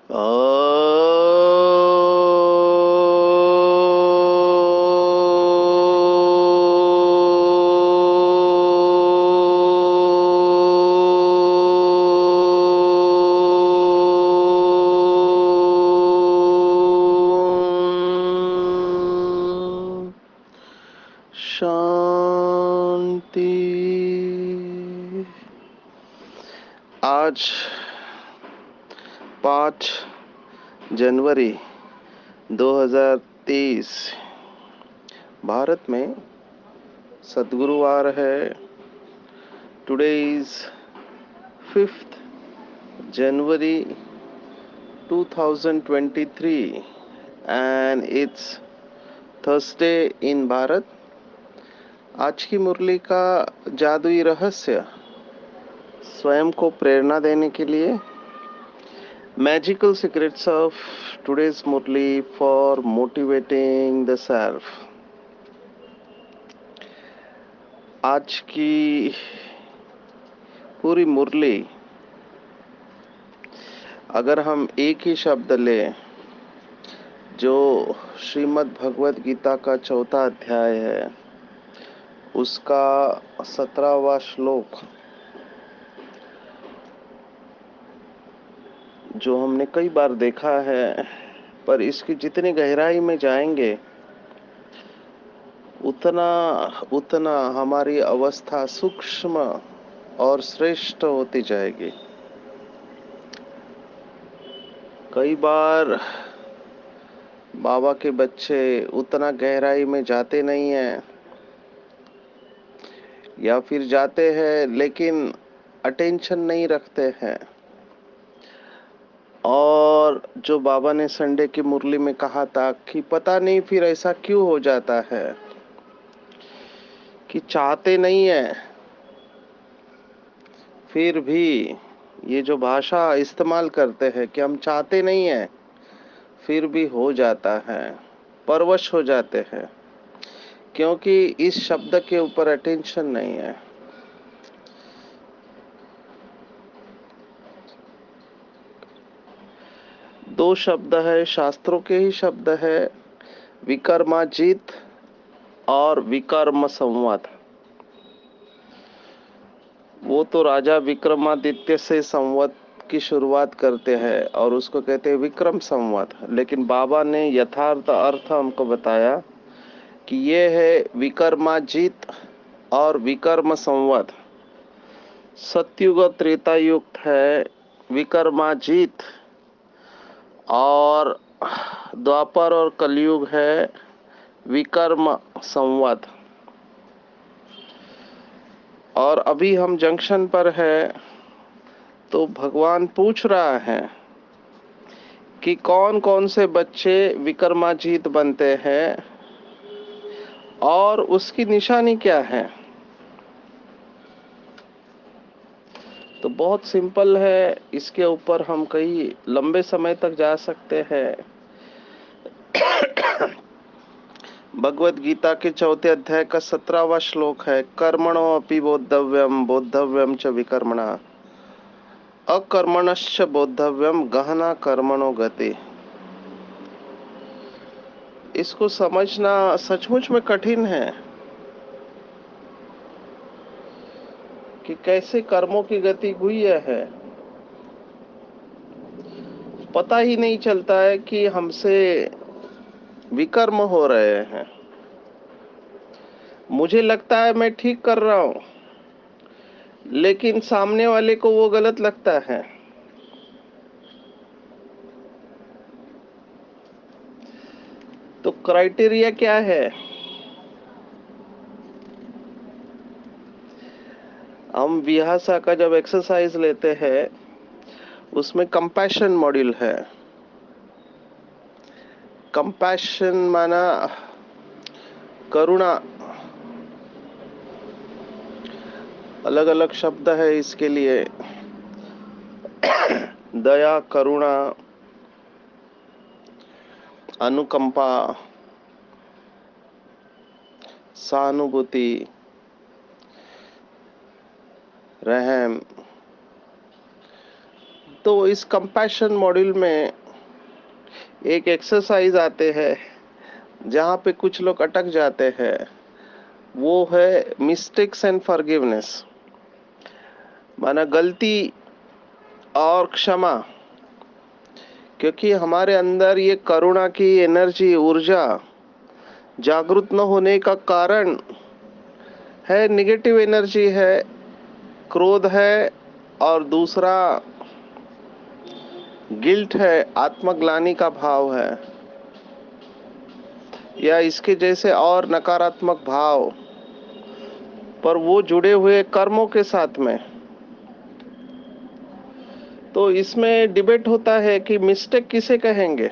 शांति। आज 5 जनवरी 2023 भारत में सद्गुरुवार है। Today is 5th January 2023 and it's Thursday in Bharat. आज की मुरली का जादुई रहस्य स्वयं को प्रेरणा देने के लिए magical secrets of today's Murli for motivating the self. आज की पूरी मुरली अगर हम एक ही शब्द लें जो श्रीमद् भगवद गीता का 4था अध्याय है, उसका 17वां श्लोक जो हमने कई बार देखा है, पर इसकी जितनी गहराई में जाएंगे उतना उतना हमारी अवस्था सूक्ष्म और श्रेष्ठ होती जाएगी। कई बार बाबा के बच्चे उतना गहराई में जाते नहीं हैं, या फिर जाते हैं लेकिन अटेंशन नहीं रखते हैं। और जो बाबा ने संडे की मुरली में कहा था कि पता नहीं फिर ऐसा क्यों हो जाता है कि चाहते नहीं है, फिर भी ये जो भाषा इस्तेमाल करते हैं कि हम चाहते नहीं है, फिर भी हो जाता है, परवश हो जाते हैं, क्योंकि इस शब्द के ऊपर अटेंशन नहीं है। दो शब्द है, शास्त्रों के ही शब्द है, विकर्माजित और विकर्म संवाद। वो तो राजा विक्रमादित्य से संवत की शुरुआत करते हैं और उसको कहते हैं विक्रम संवत। लेकिन बाबा ने यथार्थ अर्थ हमको बताया कि ये है विकर्माजित और विकर्म संवत। सत्युग त्रेता युग है विकर्माजित और द्वापर और कलयुग है विकर्म संवत। और अभी हम जंक्शन पर है तो भगवान पूछ रहा है कि कौन कौन से बच्चे विक्रमाजीत बनते हैं और उसकी निशानी क्या है। तो बहुत सिंपल है, इसके ऊपर हम कई लंबे समय तक जा सकते हैं। भगवद गीता के 4थे अध्याय का 17वां श्लोक है, कर्मणो अपि बोद्धव्यम बोद्धव्यम च विकर्मणा अकर्मणश्च बोद्धव्यम गहना कर्मणो गति। इसको समझना सचमुच में कठिन है कि कैसे कर्मों की गति हुई है। पता ही नहीं चलता है कि हमसे विकर्म हो रहे हैं। मुझे लगता है मैं ठीक कर रहा हूं, लेकिन सामने वाले को वो गलत लगता है। तो क्राइटेरिया क्या है? हम विहासा का जब एक्सरसाइज लेते हैं उसमें कंपैशन मॉड्यूल है। कंपैशन माना करुणा, अलग अलग शब्द है इसके लिए। दया, करुणा, अनुकंपा, सहानुभूति, रहम, तो इस कंपैशन मॉड्यूल में एक एक्सरसाइज आते हैं जहाँ पे कुछ लोग अटक जाते हैं, वो है मिस्टेक्स एंड फॉरगिवनेस, माना गलती और क्षमा। क्योंकि हमारे अंदर ये करुणा की एनर्जी, ऊर्जा जागृत न होने का कारण है निगेटिव एनर्जी है, क्रोध है, और दूसरा गिल्ट है, आत्मग्लानि का भाव है, या इसके जैसे और नकारात्मक भाव, पर वो जुड़े हुए कर्मों के साथ में। तो इसमें डिबेट होता है कि मिस्टेक किसे कहेंगे।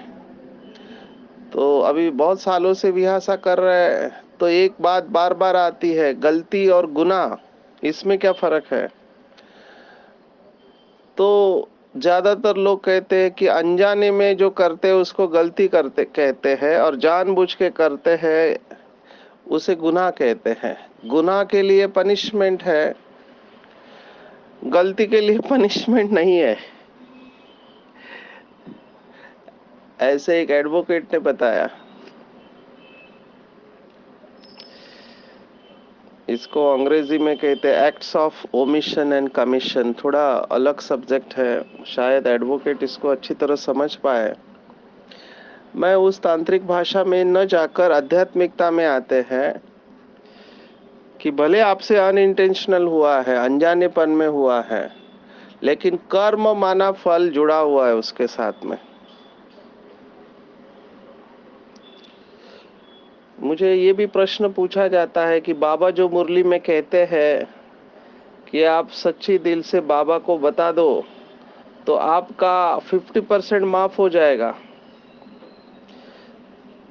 तो अभी बहुत सालों से विहासा कर रहे हैं, तो एक बात बार बार आती है, गलती और गुनाह, इसमें क्या फर्क है। तो ज्यादातर लोग कहते हैं कि अनजाने में जो करते हैं उसको गलती करते कहते हैं, और जानबूझ के करते हैं उसे गुनाह कहते हैं। गुनाह के लिए पनिशमेंट है, गलती के लिए पनिशमेंट नहीं है, ऐसे एक एडवोकेट ने बताया। इसको अंग्रेजी में कहते हैं acts of omission and commission. थोड़ा अलग सब्जेक्ट है, शायद एडवोकेट इसको अच्छी तरह समझ पाए। मैं उस तांत्रिक भाषा में न जाकर आध्यात्मिकता में आते हैं कि भले आपसे अनइंटेंशनल हुआ है, अनजानेपन में हुआ है, लेकिन कर्म माना फल जुड़ा हुआ है उसके साथ में। मुझे ये भी प्रश्न पूछा जाता है कि बाबा जो मुरली में कहते हैं कि आप सच्ची दिल से बाबा को बता दो तो आपका 50% माफ हो जाएगा।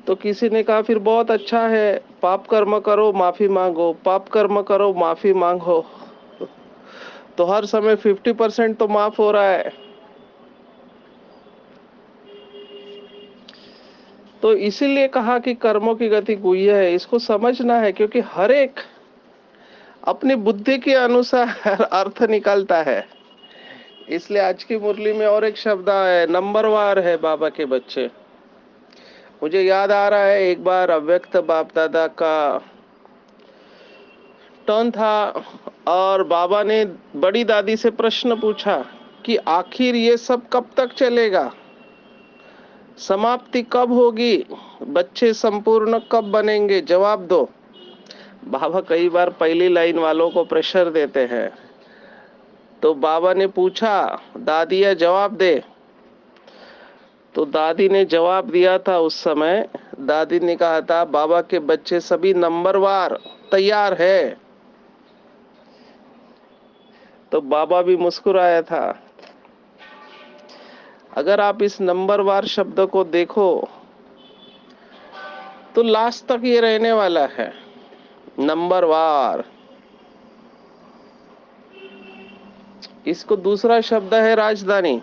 तो किसी ने कहा फिर बहुत अच्छा है, पाप कर्म करो माफी मांगो, पाप कर्म करो माफी मांगो, तो हर समय 50% तो माफ हो रहा है। तो इसीलिए कहा कि कर्मों की गति गुह्य है, इसको समझना है, क्योंकि हर एक अपनी बुद्धि के अनुसार अर्थ निकालता है। इसलिए आज की मुरली में और एक शब्द है, नंबरवार है बाबा के बच्चे। मुझे याद आ रहा है एक बार अव्यक्त बाप दादा का टर्न था, और बाबा ने बड़ी दादी से प्रश्न पूछा कि आखिर ये सब कब तक चलेगा, समाप्ति कब होगी, बच्चे संपूर्ण कब बनेंगे, जवाब दो। बाबा कई बार पहली लाइन वालों को प्रेशर देते हैं। तो बाबा ने पूछा, दादिया जवाब दे। तो दादी ने जवाब दिया था उस समय, दादी ने कहा था बाबा के बच्चे सभी नंबरवार तैयार है। तो बाबा भी मुस्कुराया था। अगर आप इस नंबरवार शब्द को देखो तो लास्ट तक ये रहने वाला है, नंबरवार। इसको दूसरा शब्द है राजधानी।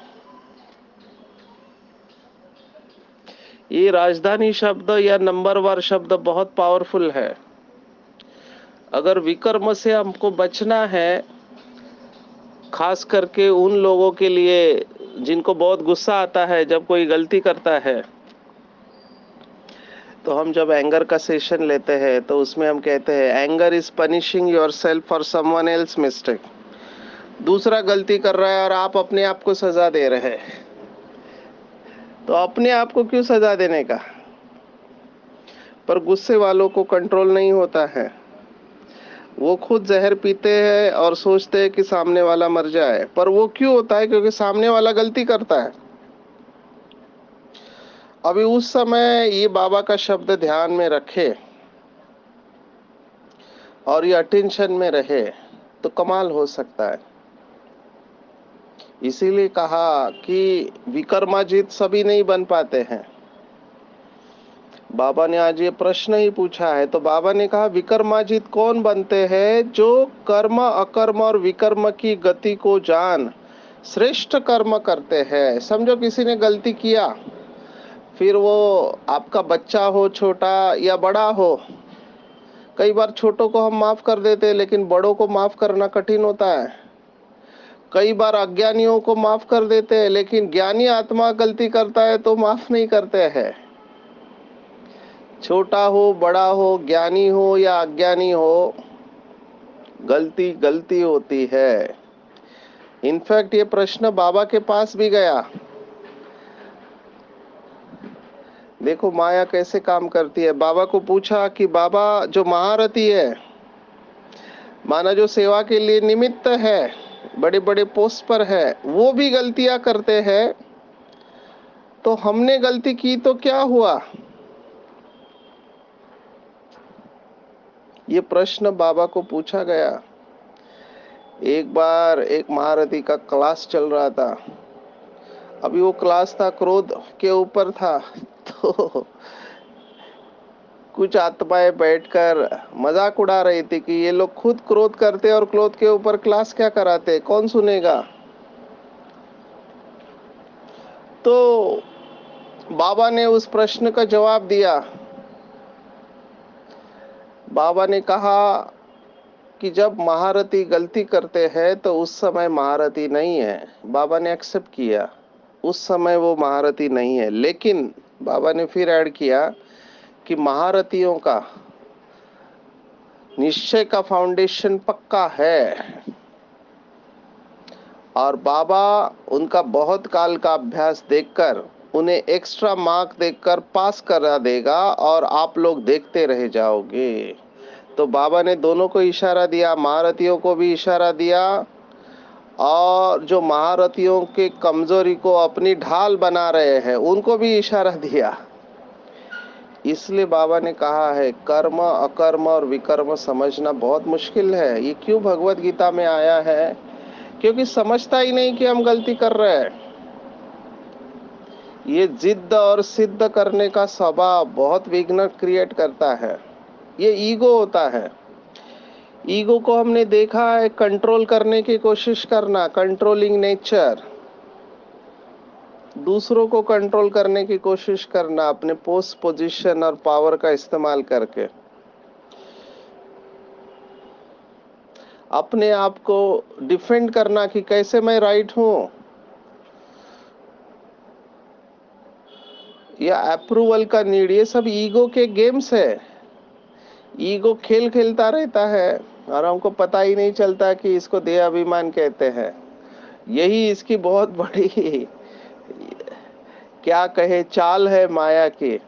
ये राजधानी शब्द या नंबरवार शब्द बहुत पावरफुल है। अगर विकर्म से हमको बचना है, खास करके उन लोगों के लिए जिनको बहुत गुस्सा आता है जब कोई गलती करता है, तो हम जब एंगर का सेशन लेते हैं तो उसमें हम कहते हैं anger is punishing yourself for someone else mistake. दूसरा गलती कर रहा है और आप अपने आप को सजा दे रहे हैं, तो अपने आप को क्यों सजा देने का। पर गुस्से वालों को कंट्रोल नहीं होता है, वो खुद जहर पीते हैं और सोचते हैं कि सामने वाला मर जाए। पर वो क्यों होता है, क्योंकि सामने वाला गलती करता है। अभी उस समय ये बाबा का शब्द ध्यान में रखे और ये अटेंशन में रहे तो कमाल हो सकता है। इसीलिए कहा कि विकर्माजित सभी नहीं बन पाते हैं। बाबा ने आज ये प्रश्न ही पूछा है, तो बाबा ने कहा विकर्माजित कौन बनते हैं, जो कर्म अकर्म और विकर्म की गति को जान श्रेष्ठ कर्म करते हैं। समझो किसी ने गलती किया, फिर वो आपका बच्चा हो, छोटा या बड़ा हो। कई बार छोटों को हम माफ कर देते हैं, लेकिन बड़ों को माफ करना कठिन होता है। कई बार अज्ञानियों को माफ कर देते हैं, लेकिन ज्ञानी आत्मा गलती करता है तो माफ नहीं करते हैं। छोटा हो, बड़ा हो, ज्ञानी हो या अज्ञानी हो, गलती गलती होती है। इनफैक्ट ये प्रश्न बाबा के पास भी गया। देखो माया कैसे काम करती है। बाबा को पूछा कि बाबा, जो महारथी है, माना जो सेवा के लिए निमित्त है, बड़े बड़े पोस्ट पर है, वो भी गलतियां करते हैं, तो हमने गलती की तो क्या हुआ? ये प्रश्न बाबा को पूछा गया। एक बार एक महारथी का क्लास चल रहा था। अभी वो क्लास था, क्रोध के ऊपर था। तो कुछ आत्माएं बैठकर मजाक उड़ा रही थी कि ये लोग खुद क्रोध करते और क्रोध के ऊपर क्लास क्या कराते, कौन सुनेगा। तो बाबा ने उस प्रश्न का जवाब दिया। बाबा ने कहा कि जब महारथी गलती करते हैं तो उस समय महारथी नहीं है। बाबा ने एक्सेप्ट किया, उस समय वो महारथी नहीं है। लेकिन बाबा ने फिर ऐड किया कि महारथियों का निश्चय का फाउंडेशन पक्का है, और बाबा उनका बहुत काल का अभ्यास देखकर उन्हें एक्स्ट्रा मार्क देकर पास करा देगा और आप लोग देखते रह जाओगे। तो बाबा ने दोनों को इशारा दिया, महारथियों को भी इशारा दिया, और जो महारथियों के कमजोरी को अपनी ढाल बना रहे हैं उनको भी इशारा दिया। इसलिए बाबा ने कहा है, कर्म, अकर्म और विकर्म समझना बहुत मुश्किल है। ये क्यों भगवत गीता में आया है? क्योंकि समझता ही नहीं कि हम गलती कर रहे हैं। ये जिद्द और सिद्ध करने का स्वभाव बहुत विघ्न क्रिएट करता है। ये ईगो होता है। ईगो को हमने देखा है कंट्रोल करने की कोशिश करना, कंट्रोलिंग नेचर, दूसरों को कंट्रोल करने की कोशिश करना अपने पोस्ट, पोजीशन और पावर का इस्तेमाल करके, अपने आप को डिफेंड करना कि कैसे मैं राइट हूं, या अप्रूवल का नीड। ये सब ईगो के गेम्स है। ईगो खेल खेलता रहता है और हमको पता ही नहीं चलता कि इसको देह अभिमान कहते हैं। यही इसकी बहुत बड़ी क्या कहे चाल है माया की।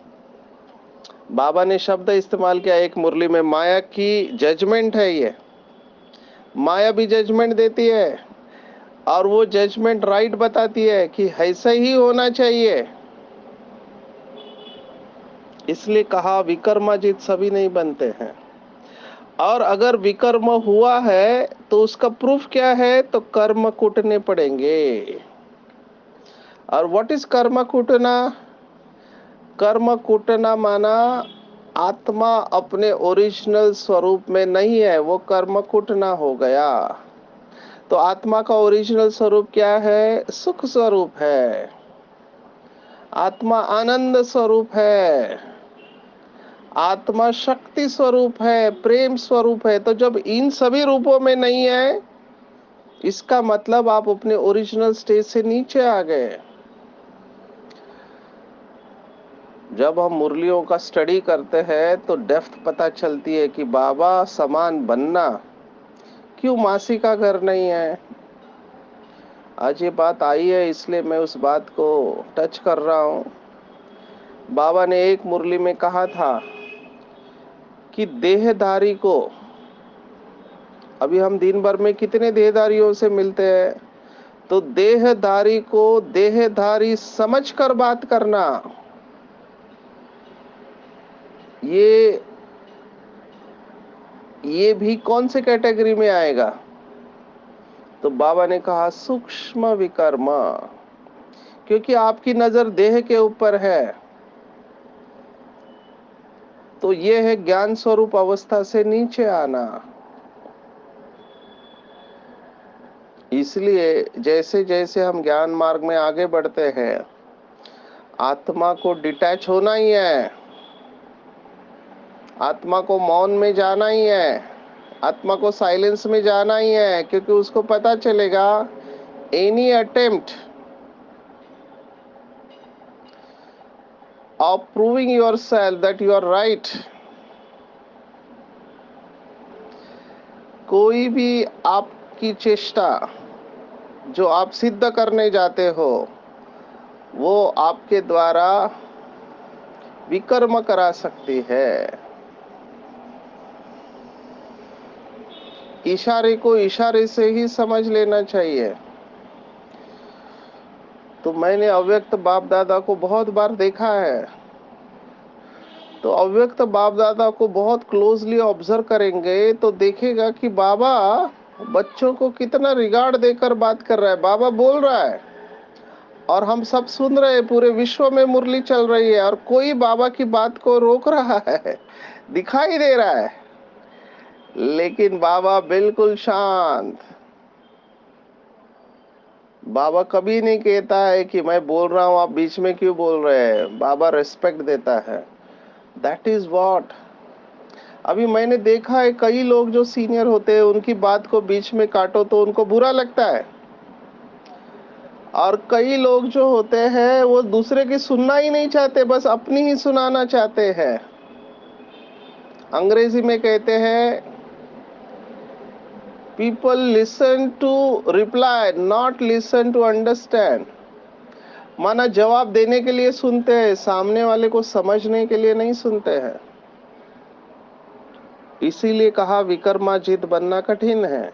बाबा ने शब्द इस्तेमाल किया एक मुरली में, माया की जजमेंट है ये। माया भी जजमेंट देती है और वो जजमेंट राइट बताती है कि ऐसा ही होना चाहिए। इसलिए कहा विकर्माजित सभी नहीं बनते हैं। और अगर विकर्म हुआ है तो उसका प्रूफ क्या है? तो कर्म कूटने पड़ेंगे। और व्हाट इज कर्म कूटना? कर्म कूटना माना आत्मा अपने ओरिजिनल स्वरूप में नहीं है, वो कर्म कूटना हो गया। तो आत्मा का ओरिजिनल स्वरूप क्या है? सुख स्वरूप है। आत्मा आनंद स्वरूप है। आत्मा शक्ति स्वरूप है, प्रेम स्वरूप है। तो जब इन सभी रूपों में नहीं है, इसका मतलब आप अपने ओरिजिनल स्टेज से नीचे आ गए। जब हम मुरलियों का स्टडी करते हैं तो डेप्थ पता चलती है कि बाबा समान बनना क्यों मासी का घर नहीं है। आज ये बात आई है इसलिए मैं उस बात को टच कर रहा हूं। बाबा ने एक मुरली में कहा था कि देहधारी को, अभी हम दिन भर में कितने देहधारियों से मिलते हैं, तो देहधारी को देहधारी समझकर बात करना, ये भी कौन से कैटेगरी में आएगा? तो बाबा ने कहा सूक्ष्म विकर्म, क्योंकि आपकी नजर देह के ऊपर है। तो ये है ज्ञान स्वरूप अवस्था से नीचे आना। इसलिए जैसे जैसे हम ज्ञान मार्ग में आगे बढ़ते हैं, आत्मा को डिटैच होना ही है, आत्मा को मौन में जाना ही है, आत्मा को साइलेंस में जाना ही है। क्योंकि उसको पता चलेगा any attempt of proving yourself that you are right, कोई भी आपकी चेष्टा जो आप सिद्ध करने जाते हो वो आपके द्वारा विकर्म करा सकती है। इशारे को इशारे से ही समझ लेना चाहिए। तो मैंने अव्यक्त बाप दादा को बहुत बार देखा है, तो अव्यक्त बाप दादा को बहुत क्लोजली ऑब्जर्व करेंगे तो देखेगा कि बाबा बच्चों को कितना रिगार्ड देकर बात कर रहा है। बाबा बोल रहा है और हम सब सुन रहे हैं, पूरे विश्व में मुरली चल रही है और कोई बाबा की बात को रोक रहा है, दिखाई दे रहा है, लेकिन बाबा बिल्कुल शांत। बाबा कभी नहीं कहता है कि मैं बोल रहा हूं आप बीच में क्यों बोल रहे हैं। बाबा रिस्पेक्ट देता है। That is what. अभी मैंने देखा है कई लोग जो सीनियर होते हैं उनकी बात को बीच में काटो तो उनको बुरा लगता है, और कई लोग जो होते हैं वो दूसरे की सुनना ही नहीं चाहते, बस अपनी ही सुनाना चाहते हैं। अंग्रेजी में कहते हैं people listen to reply not listen to understand. माना जवाब देने के लिए सुनते हैं, सामने वाले को समझने के लिए नहीं सुनते हैं। इसीलिए कहा विकर्माजित बनना कठिन है,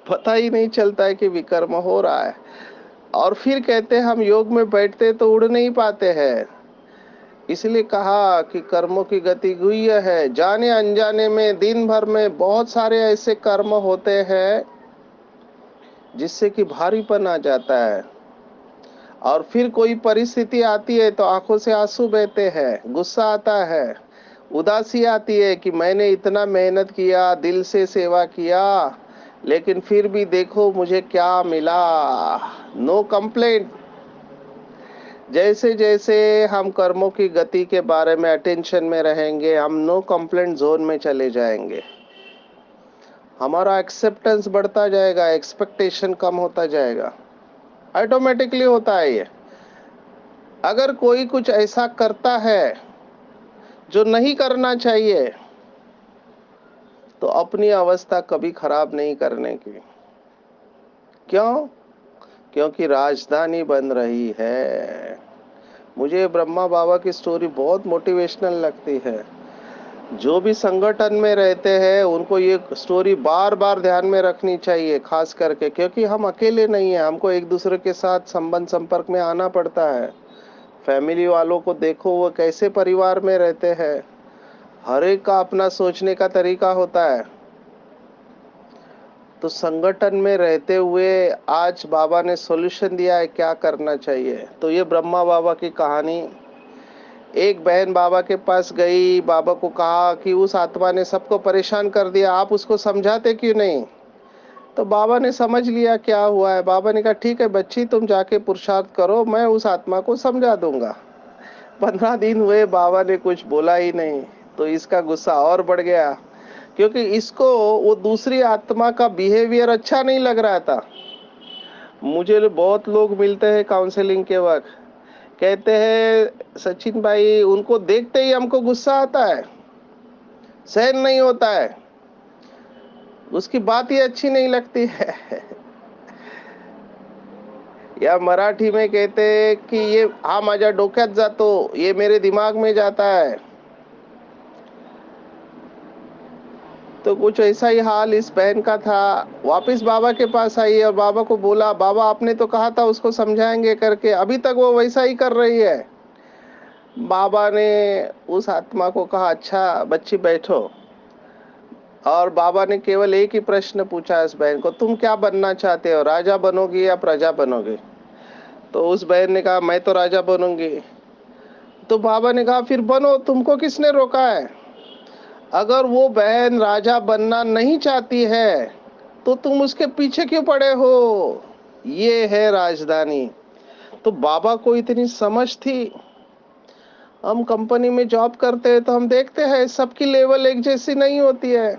पता ही नहीं चलता है कि विकर्म हो रहा है। और फिर कहते हैं हम योग में बैठते तो उड़ नहीं पाते हैं। इसलिए कहा कि कर्मों की गति गुह्य है। जाने अनजाने में दिन भर में बहुत सारे ऐसे कर्म होते हैं जिससे कि भारीपन आ जाता है, और फिर कोई परिस्थिति आती है तो आंखों से आंसू बहते हैं, गुस्सा आता है, उदासी आती है कि मैंने इतना मेहनत किया, दिल से सेवा किया, लेकिन फिर भी देखो मुझे क्या मिला। No complaint. जैसे जैसे हम कर्मों की गति के बारे में अटेंशन में रहेंगे हम नो कंप्लेंट जोन में चले जाएंगे। हमारा एक्सेप्टेंस बढ़ता जाएगा, एक्सपेक्टेशन कम होता जाएगा। ऑटोमेटिकली होता है ये। अगर कोई कुछ ऐसा करता है जो नहीं करना चाहिए तो अपनी अवस्था कभी खराब नहीं करने की। क्यों? क्योंकि राजधानी बन रही है। मुझे ब्रह्मा बाबा की स्टोरी बहुत मोटिवेशनल लगती है। जो भी संगठन में रहते हैं उनको ये स्टोरी बार बार ध्यान में रखनी चाहिए, खास करके क्योंकि हम अकेले नहीं हैं, हमको एक दूसरे के साथ संबंध संपर्क में आना पड़ता है। फैमिली वालों को देखो वो कैसे परिवार में रहते हैं, हर एक का अपना सोचने का तरीका होता है। तो संगठन में रहते हुए आज बाबा ने सॉल्यूशन दिया है क्या करना चाहिए। तो ये ब्रह्मा बाबा की कहानी। एक बहन बाबा के पास गई, बाबा को कहा कि उस आत्मा ने सबको परेशान कर दिया, आप उसको समझाते क्यों नहीं। तो बाबा ने समझ लिया क्या हुआ है। बाबा ने कहा ठीक है बच्ची, तुम जाके पुरुषार्थ करो, मैं उस आत्मा को समझा दूंगा। 15 दिन हुए, बाबा ने कुछ बोला ही नहीं। तो इसका गुस्सा और बढ़ गया, क्योंकि इसको वो दूसरी आत्मा का बिहेवियर अच्छा नहीं लग रहा था। मुझे बहुत लोग मिलते हैं काउंसलिंग के वक्त, कहते हैं सचिन भाई उनको देखते ही हमको गुस्सा आता है, सहन नहीं होता है, उसकी बात ही अच्छी नहीं लगती है। या मराठी में कहते हैं कि ये हा माझ्या डोक्यात जातो, ये मेरे दिमाग में जाता है। तो कुछ ऐसा ही हाल इस बहन का था। वापस बाबा के पास आई और बाबा को बोला बाबा आपने तो कहा था उसको समझाएंगे करके, अभी तक वो वैसा ही कर रही है। बाबा ने उस आत्मा को कहा अच्छा बच्ची बैठो, और बाबा ने केवल एक ही प्रश्न पूछा इस बहन को, तुम क्या बनना चाहते हो, राजा बनोगी या प्रजा बनोगे। तो उस बहन ने कहा मैं तो राजा बनूंगी। तो बाबा ने कहा फिर बनो, तुमको किसने रोका है। अगर वो बहन राजा बनना नहीं चाहती है तो तुम उसके पीछे क्यों पड़े हो। ये है राजधानी। तो बाबा को इतनी समझ थी। हम कंपनी में जॉब करते हैं तो हम देखते हैं सबकी लेवल एक जैसी नहीं होती है।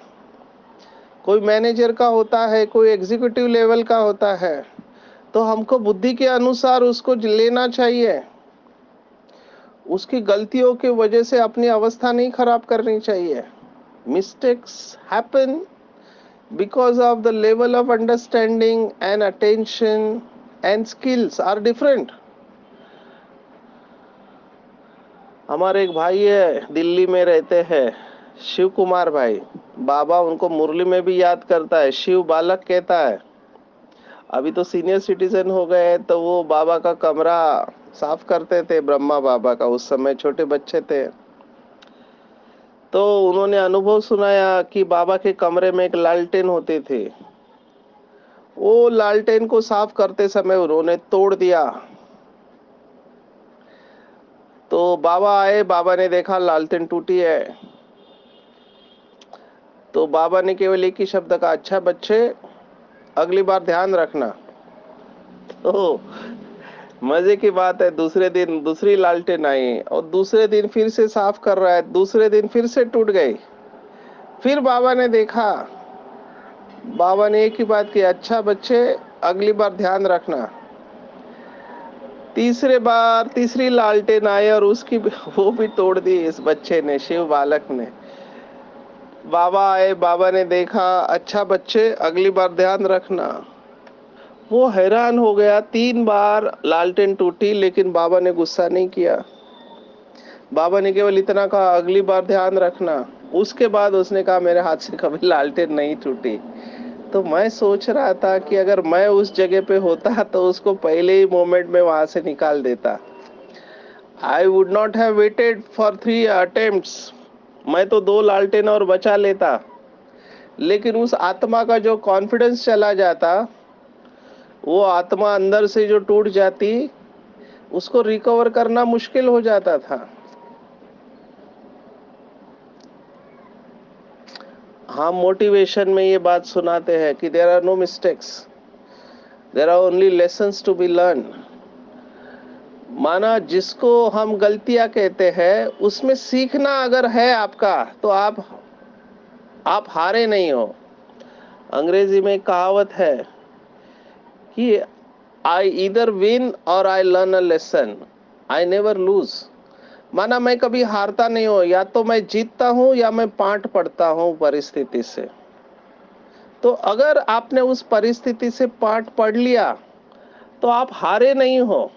कोई मैनेजर का होता है, कोई एग्जीक्यूटिव लेवल का होता है, तो हमको बुद्धि के अनुसार उसको लेना चाहिए। उसकी गलतियों की वजह से अपनी अवस्था नहीं खराब करनी चाहिए। Mistakes happen because of the level of understanding and attention and skills are different. हमारे एक भाई है, दिल्ली में रहते हैं, शिव कुमार भाई। बाबा उनको मुरली में भी याद करता है, शिव बालक कहता है। अभी तो सीनियर सिटीजन हो गए, तो वो बाबा का कमरा साफ करते थे, ब्रह्मा बाबा का। उस समय छोटे बच्चे थे, तो उन्होंने अनुभव सुनाया कि बाबा के कमरे में एक लालटेन होती थी। वो लालटेन को साफ करते समय उन्होंने तोड़ दिया। तो बाबा आए, बाबा ने देखा लालटेन टूटी है। तो बाबा ने केवल एक ही शब्द कहा, अच्छा बच्चे, अगली बार ध्यान रखना। तो मजे की बात है, दूसरे दिन दूसरी लालटेन आई और दूसरे दिन फिर से साफ कर रहा है, दूसरे दिन फिर से टूट गई। फिर बाबा ने देखा, बाबा ने एक ही बात की, अच्छा बच्चे, अगली बार ध्यान रखना। तीसरे बार तीसरी लालटेन आई और उसकी वो भी तोड़ दी इस बच्चे ने, शिव बालक ने। बाबा आए, बाबा ने देखा, अच्छा बच्चे, अगली बार ध्यान रखना। वो हैरान हो गया, 3 बार लालटेन टूटी, लेकिन बाबा ने गुस्सा नहीं किया। बाबा ने केवल इतना कहा, अगली बार ध्यान रखना। उसके बाद उसने कहा, मेरे हाथ से कभी लालटेन नहीं टूटी। तो मैं सोच रहा था कि अगर मैं उस जगह पे होता तो उसको पहले ही मोमेंट में वहां से निकाल देता। I would not have waited for 3 attempts. मैं तो 2 लालटेन और बचा लेता। लेकिन उस आत्मा का जो कॉन्फिडेंस चला जाता, वो आत्मा अंदर से जो टूट जाती, उसको रिकवर करना मुश्किल हो जाता था। हम मोटिवेशन में ये बात सुनाते हैं कि there are no mistakes, there are only lessons to be learn. माना जिसको हम गलतियां कहते हैं, उसमें सीखना अगर है आपका, तो आप हारे नहीं हो। अंग्रेजी में एक कहावत है कि आई ईदर विन और I learn a lesson, I never lose. माना मैं कभी हारता नहीं हूं, या तो मैं जीतता हूं या मैं पाठ पढ़ता हूं परिस्थिति से। तो अगर आपने उस परिस्थिति से पाठ पढ़ लिया, तो आप हारे नहीं हो।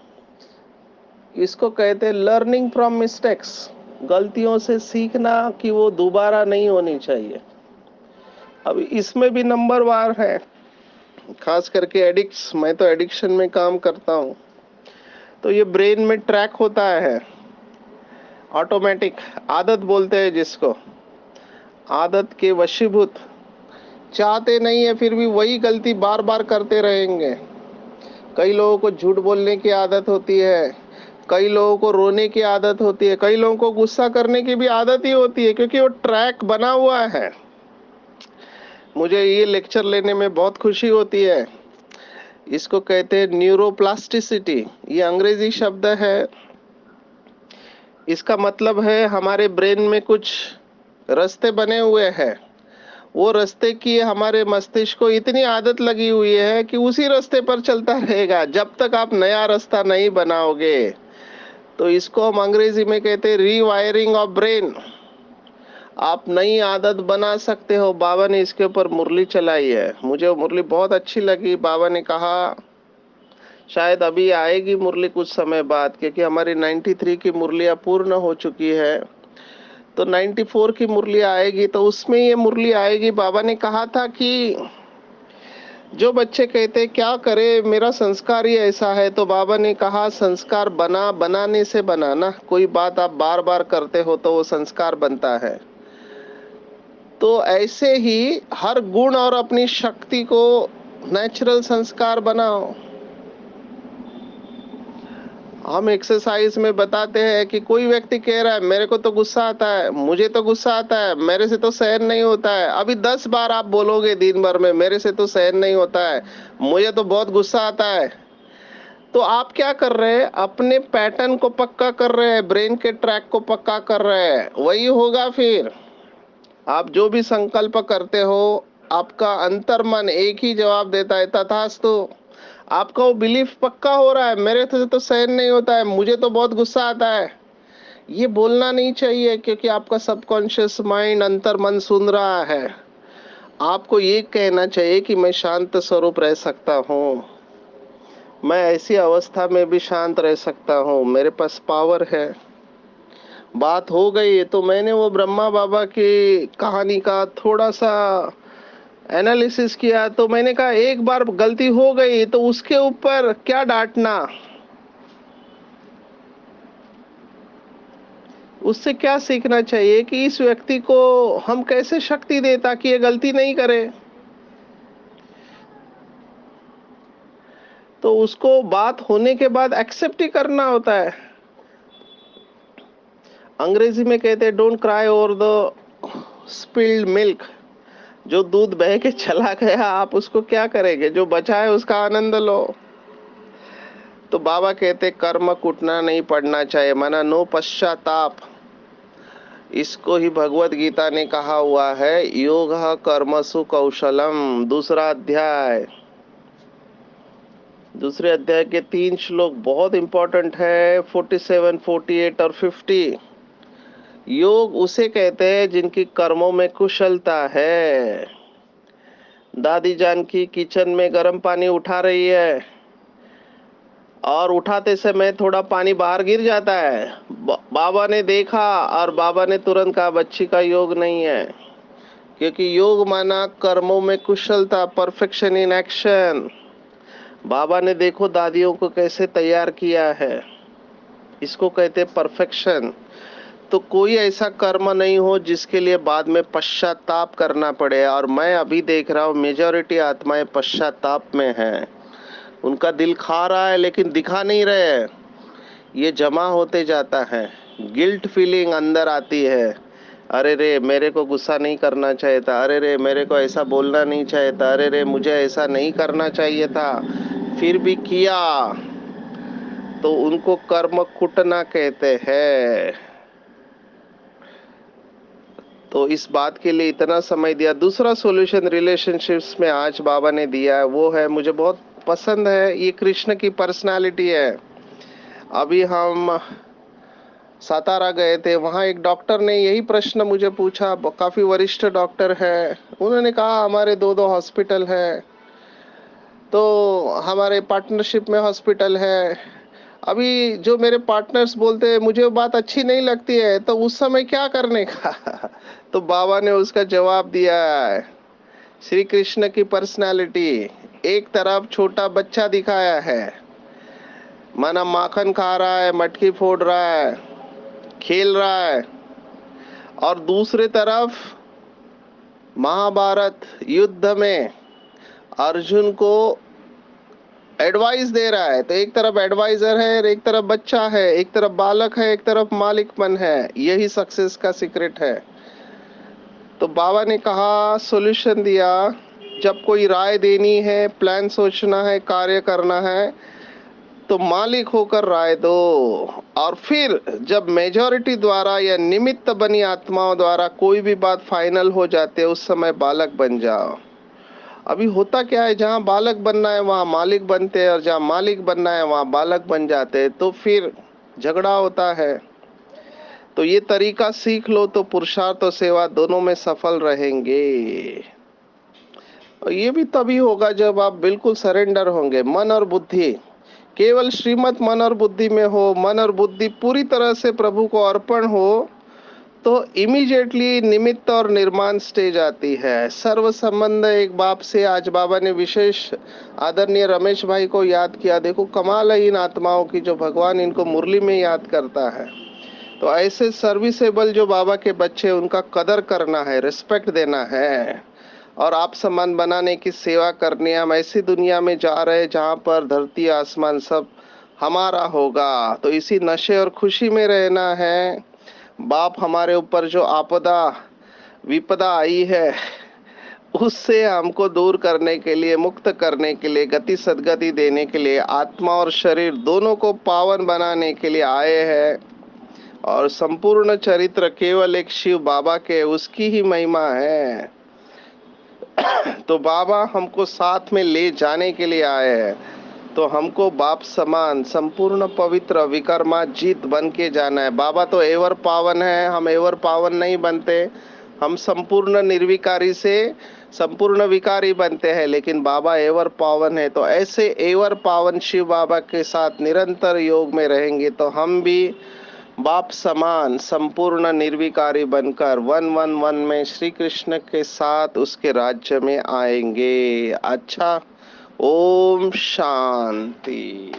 इसको कहते हैं लर्निंग फ्रॉम मिस्टेक्स। गलतियों से सीखना कि वो दोबारा नहीं होनी चाहिए। अब इसमें भी नंबर वार है, खास करके एडिक्ट्स। मैं तो एडिक्शन में काम करता हूँ। तो ये ब्रेन में ट्रैक होता है ऑटोमेटिक, आदत बोलते हैं जिसको। आदत के वशीभूत, चाहते नहीं है फिर भी वही गलती बार बार करते रहेंगे। कई लोगों को झूठ बोलने की आदत होती है, कई लोगों को रोने की आदत होती है, कई लोगों को गुस्सा करने की भी आदत ही होती है, क्योंकि वो ट्रैक बना हुआ है। मुझे ये लेक्चर लेने में बहुत खुशी होती है। इसको कहते हैं न्यूरोप्लास्टिसिटी। ये अंग्रेजी शब्द है। इसका मतलब है हमारे ब्रेन में कुछ रास्ते बने हुए हैं। वो रास्ते की हमारे मस्तिष्क को इतनी आदत लगी हुई है कि उसी रास्ते पर चलता रहेगा जब तक आप नया रास्ता नहीं बनाओगे। तो इसको हम अंग्रेजी में कहते हैं रीवायरिंग ऑफ ब्रेन। आप नई आदत बना सकते हो। बाबा ने इसके ऊपर मुरली चलाई है, मुझे वो मुरली बहुत अच्छी लगी। बाबा ने कहा शायद अभी आएगी मुरली कुछ समय बाद, क्योंकि हमारी 93 की मुरलियां पूर्ण हो चुकी है, तो 94 की मुरली आएगी, तो उसमें ये मुरली आएगी। बाबा ने कहा था कि जो बच्चे कहते क्या करे, मेरा संस्कार ही ऐसा है, तो बाबा ने कहा संस्कार बनाने से बनाना। कोई बात आप बार बार करते हो तो वो संस्कार बनता है। तो ऐसे ही हर गुण और अपनी शक्ति को नेचुरल संस्कार बनाओ। हम एक्सरसाइज में बताते हैं कि कोई व्यक्ति कह रहा है मेरे को तो गुस्सा आता है, मुझे तो गुस्सा आता है, मेरे से तो सहन नहीं होता है। अभी 10 बार आप बोलोगे दिन भर में, मेरे से तो सहन नहीं होता है, मुझे तो बहुत गुस्सा आता है, तो आप क्या कर रहे हैं? अपने पैटर्न को पक्का कर रहे हैं, ब्रेन के ट्रैक को पक्का कर रहे हैं। वही होगा फिर। आप जो भी संकल्प करते हो, आपका अंतर्मन एक ही जवाब देता है, तथास्तु। आपका वो बिलीफ पक्का हो रहा है, मेरे से तो सहन नहीं होता है, मुझे तो बहुत गुस्सा आता है। ये बोलना नहीं चाहिए, क्योंकि आपका सबकॉन्शियस माइंड, अंतर्मन सुन रहा है। आपको ये कहना चाहिए कि मैं शांत स्वरूप रह सकता हूँ, मैं ऐसी अवस्था में भी शांत रह सकता हूँ, मेरे पास पावर है। बात हो गई तो मैंने वो ब्रह्मा बाबा की कहानी का थोड़ा सा एनालिसिस किया, तो मैंने कहा एक बार गलती हो गई तो उसके ऊपर क्या डांटना, उससे क्या सीखना चाहिए कि इस व्यक्ति को हम कैसे शक्ति दे ताकि ये गलती नहीं करे। तो उसको बात होने के बाद एक्सेप्ट ही करना होता है। अंग्रेजी में कहते हैं don't cry over the spilled milk. जो दूध बह के चला गया, आप उसको क्या करेंगे, जो बचा है उसका आनंद लो। तो बाबा कहते कर्म कूटना नहीं पड़ना चाहिए, माना नो पश्चाताप। इसको ही भगवत गीता ने कहा हुआ है, योग कर्मसु कौशलम, दूसरे अध्याय के 3 श्लोक बहुत इंपॉर्टेंट है, 47, 48 और 50। योग उसे कहते हैं जिनकी कर्मों में कुशलता है। दादी जान की किचन में गर्म पानी उठा रही है और उठाते समय थोड़ा पानी बाहर गिर जाता है। बाबा ने देखा और बाबा ने तुरंत कहा बच्ची का योग नहीं है, क्योंकि योग माना कर्मों में कुशलता, परफेक्शन इन एक्शन। बाबा ने देखो दादियों को कैसे तैयार किया है, इसको कहते परफेक्शन। तो कोई ऐसा कर्म नहीं हो जिसके लिए बाद में पश्चाताप करना पड़े। और मैं अभी देख रहा हूँ मेजॉरिटी आत्माएं पश्चाताप में हैं, उनका दिल खा रहा है लेकिन दिखा नहीं रहे हैं। ये जमा होते जाता है, गिल्ट फीलिंग अंदर आती है, अरे रे मेरे को गुस्सा नहीं करना चाहिए था, अरे रे मेरे को ऐसा बोलना नहीं चाहिए था, अरे रे मुझे ऐसा नहीं करना चाहिए था, फिर भी किया। तो उनको कर्म कुटना कहते हैं। तो इस बात के लिए इतना समय दिया। दूसरा सॉल्यूशन रिलेशनशिप्स में आज बाबा ने दिया है, वो है, मुझे बहुत पसंद है, ये कृष्ण की पर्सनालिटी है। अभी हम सातारा गए थे, वहाँ एक डॉक्टर ने यही प्रश्न मुझे पूछा, काफी वरिष्ठ डॉक्टर है। उन्होंने कहा हमारे दो दो हॉस्पिटल है, तो हमारे पार्टनरशिप में हॉस्पिटल है। अभी जो मेरे पार्टनर्स बोलते हैं मुझे वो बात अच्छी नहीं लगती है, तो उस समय क्या करने का तो बाबा ने उसका जवाब दिया है। श्री कृष्ण की पर्सनालिटी, एक तरफ छोटा बच्चा दिखाया है, माना माखन खा रहा है, मटकी फोड़ रहा है, खेल रहा है, और दूसरे तरफ महाभारत युद्ध में अर्जुन को एडवाइस दे रहा है। तो एक तरफ एडवाइजर है, एक तरफ बच्चा है, एक तरफ बालक है, एक तरफ मालिकपन है। यही सक्सेस का सीक्रेट है। तो बाबा ने कहा, सॉल्यूशन दिया, जब कोई राय देनी है, प्लान सोचना है, कार्य करना है, तो मालिक होकर राय दो। और फिर जब मेजॉरिटी द्वारा या निमित्त बनी आत्माओं द्वारा कोई भी बात फाइनल हो जाती है, उस समय बालक बन जाओ। अभी होता क्या है, जहाँ बालक बनना है वहाँ मालिक बनते हैं, और जहाँ मालिक बनना है वहाँ बालक बन जाते हैं, तो फिर झगड़ा होता है। तो ये तरीका सीख लो तो पुरुषार्थ और सेवा दोनों में सफल रहेंगे। और ये भी तभी होगा जब आप बिल्कुल सरेंडर होंगे, मन और बुद्धि केवल श्रीमत मन और बुद्धि में हो, मन और बुद्धि पूरी तरह से प्रभु को अर्पण हो, तो इमीडिएटली निमित्त और निर्माण स्टेज आती है। सर्व संबंध एक बाप से। आज बाबा ने विशेष आदरणीय रमेश भाई को याद किया। देखो कमाल है इन आत्माओं की, जो भगवान इनको मुरली में याद करता है। तो ऐसे सर्विसेबल जो बाबा के बच्चे, उनका कदर करना है, रिस्पेक्ट देना है, और आप सम्मान बनाने की सेवा करनी है। हम ऐसी दुनिया में जा रहे हैं जहाँ पर धरती आसमान सब हमारा होगा, तो इसी नशे और खुशी में रहना है। बाप हमारे ऊपर जो आपदा विपदा आई है, उससे हमको दूर करने के लिए, मुक्त करने के लिए, गति सदगति देने के लिए, आत्मा और शरीर दोनों को पावन बनाने के लिए आए हैं। और संपूर्ण चरित्र केवल एक शिव बाबा के, उसकी ही महिमा है। तो बाबा हमको साथ में ले जाने के लिए आए हैं। तो हमको बाप समान संपूर्ण पवित्र विकर्माजीत बन के जाना है। बाबा तो एवर पावन है, हम एवर पावन नहीं बनते। हम संपूर्ण निर्विकारी से संपूर्ण विकारी बनते हैं, लेकिन बाबा एवर पावन है। तो ऐसे एवर पावन शिव बाबा के साथ निरंतर योग में रहेंगे तो हम भी बाप समान संपूर्ण निर्विकारी बनकर 111 में श्री कृष्ण के साथ उसके राज्य में आएंगे। अच्छा, ओम शांति।